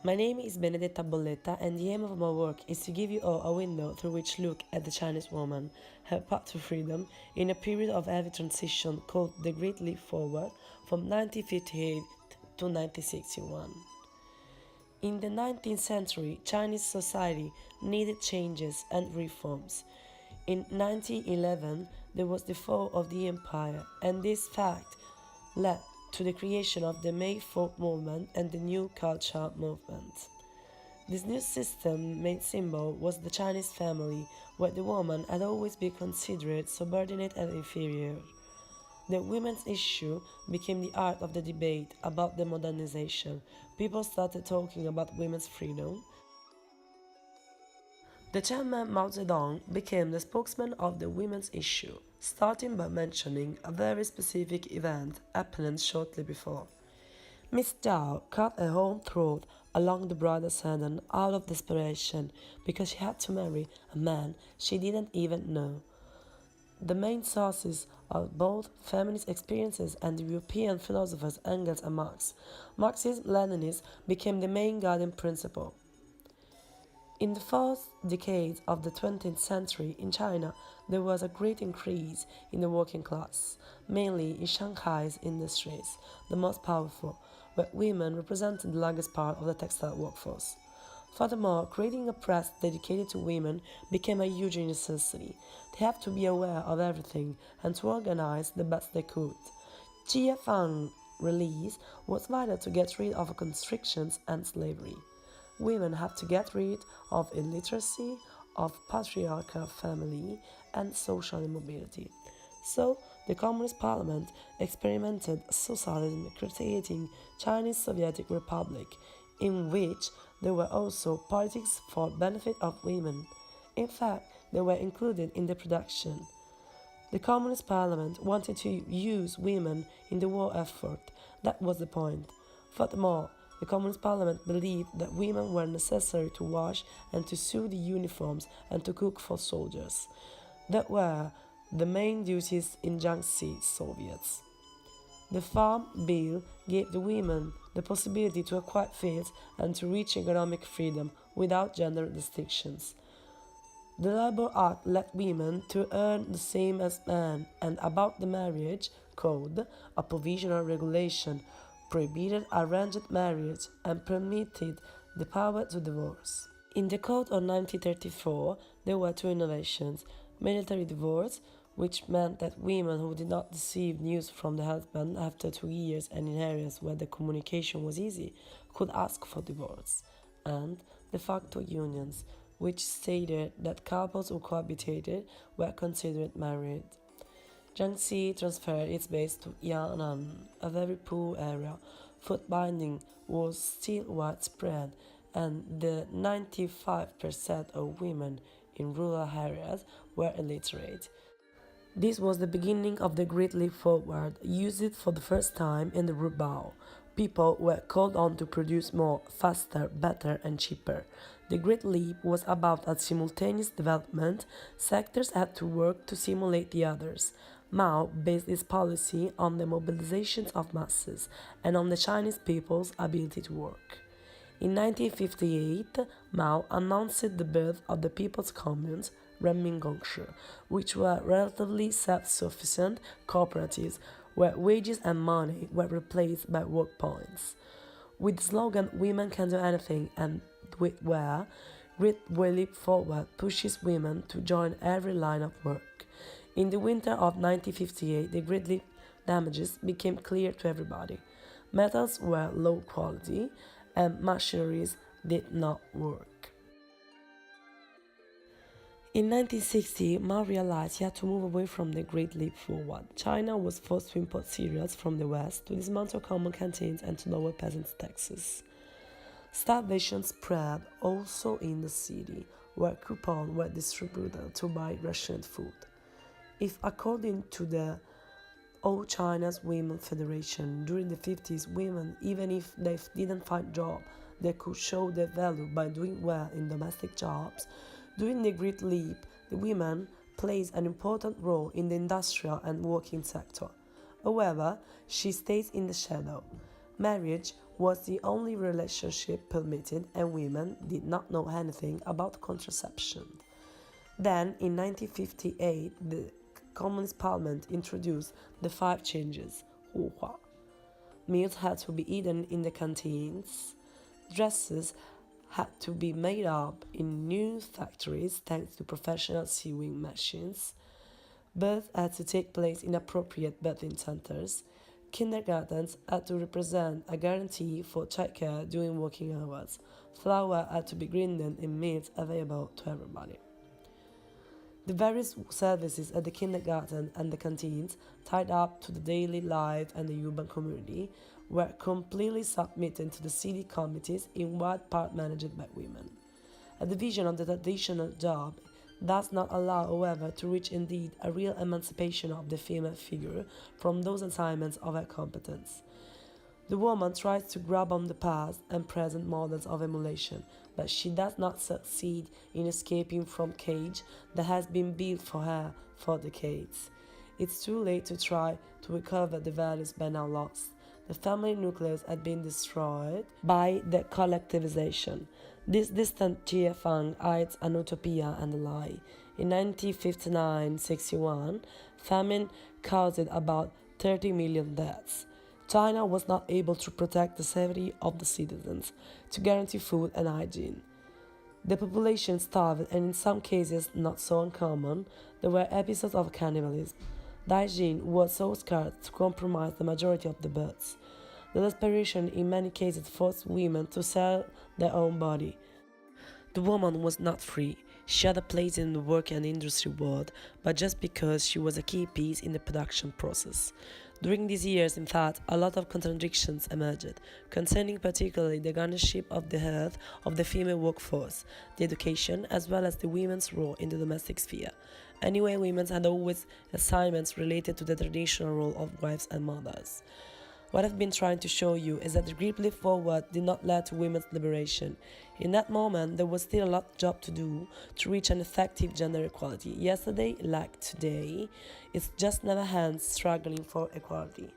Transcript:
My name is Benedetta Bolletta, and the aim of my work is to give you all a window through which look at the Chinese woman, her path to freedom, in a period of heavy transition called the Great Leap Forward from 1958 to 1961. In the 19th century, Chinese society needed changes and reforms. In 1911, there was the fall of the empire, and this fact led to the creation of the May 4th movement and the New Culture movement. This new system made symbol was the Chinese family, where the woman had always been considered subordinate and inferior. The women's issue became the art of the debate about the modernization. People started talking about women's freedom. The chairman Mao Zedong became the spokesman of the women's issue, starting by mentioning a very specific event happening shortly before. Miss Zhao cut her own throat along the bridal season out of desperation because she had to marry a man she didn't even know. The main sources are both feminist experiences and the European philosophers Engels and Marx. Marxism-Leninism became the main guiding principle. In the first decades of the 20th century in China, there was a great increase in the working class, mainly in Shanghai's industries, the most powerful, where women represented the largest part of the textile workforce. Furthermore, creating a press dedicated to women became a huge necessity. They have to be aware of everything and to organize the best they could. Jia Fang release was vital to get rid of constrictions and slavery. Women have to get rid of illiteracy, of patriarchal family, and social immobility. So, the Communist Parliament experimented socialism creating Chinese Soviet Republic, in which there were also politics for benefit of women. In fact, they were included in the production. The Communist Parliament wanted to use women in the war effort. That was the point. Furthermore, the Communist Parliament believed that women were necessary to wash and to sew the uniforms and to cook for soldiers. That were the main duties in Jiangxi Soviets. The Farm Bill gave the women the possibility to acquire fields and to reach economic freedom without gender distinctions. The Labor Act let women to earn the same as men, and about the marriage code, a provisional regulation prohibited arranged marriage and permitted the power to divorce. In the Code of 1934, there were two innovations: military divorce, which meant that women who did not receive news from the husband after 2 years and in areas where the communication was easy could ask for divorce, and de facto unions, which stated that couples who cohabitated were considered married. Jiangxi transferred its base to Yan'an, a very poor area. Foot binding was still widespread, and the 95% of women in rural areas were illiterate. This was the beginning of the Great Leap Forward, used for the first time in the Rubao. People were called on to produce more, faster, better, and cheaper. The Great Leap was about a simultaneous development. Sectors had to work to simulate the others. Mao based his policy on the mobilizations of masses and on the Chinese people's ability to work. In 1958, Mao announced the birth of the People's Communes, Renmingongshi, which were relatively self-sufficient cooperatives where wages and money were replaced by work points. With the slogan "Women can do anything and do it well," Great Leap Forward pushes women to join every line of work. In the winter of 1958, the Great Leap damages became clear to everybody. Metals were low quality and machineries did not work. In 1960, Mao realized he had to move away from the Great Leap Forward. China was forced to import cereals from the West, to dismantle common canteens and to lower peasants' taxes. Starvation spread also in the city, where coupons were distributed to buy rationed food. If, according to the All China's Women Federation, during the 50s, women, even if they didn't find job, they could show their value by doing well in domestic jobs. During the Great Leap, the women plays an important role in the industrial and working sector. However, she stays in the shadow. Marriage was the only relationship permitted, and women did not know anything about contraception. Then, in 1958, the Communist Parliament introduced the five changes, 互化. Meals had to be eaten in the canteens. Dresses had to be made up in new factories thanks to professional sewing machines. Birth had to take place in appropriate birthing centers. Kindergartens had to represent a guarantee for childcare during working hours. Flour had to be ground in meals available to everybody. The various services at the kindergarten and the canteens, tied up to the daily life and the urban community, were completely submitted to the city committees, in wide part managed by women. A division of the traditional job does not allow, however, to reach indeed a real emancipation of the female figure from those assignments of her competence. The woman tries to grab on the past and present models of emulation, but she does not succeed in escaping from cage that has been built for her for decades. It's too late to try to recover the values by now lost. The family nucleus had been destroyed by the collectivization. This distant Fang hides an utopia and a lie. In 1959-61, famine caused about 30 million deaths. China was not able to protect the safety of the citizens, to guarantee food and hygiene. The population starved, and in some cases not so uncommon, there were episodes of cannibalism. Hygiene was so scarce to compromise the majority of the births. The desperation in many cases forced women to sell their own body. The woman was not free. She had a place in the work and industry world, but just because she was a key piece in the production process. During these years, in fact, a lot of contradictions emerged, concerning particularly the guardianship of the health of the female workforce, the education, as well as the women's role in the domestic sphere. Anyway, women had always assignments related to the traditional role of wives and mothers. What I've been trying to show you is that the great leap forward did not lead to women's liberation. In that moment, there was still a lot of job to do to reach an effective gender equality. Yesterday, like today, it's just never hands struggling for equality.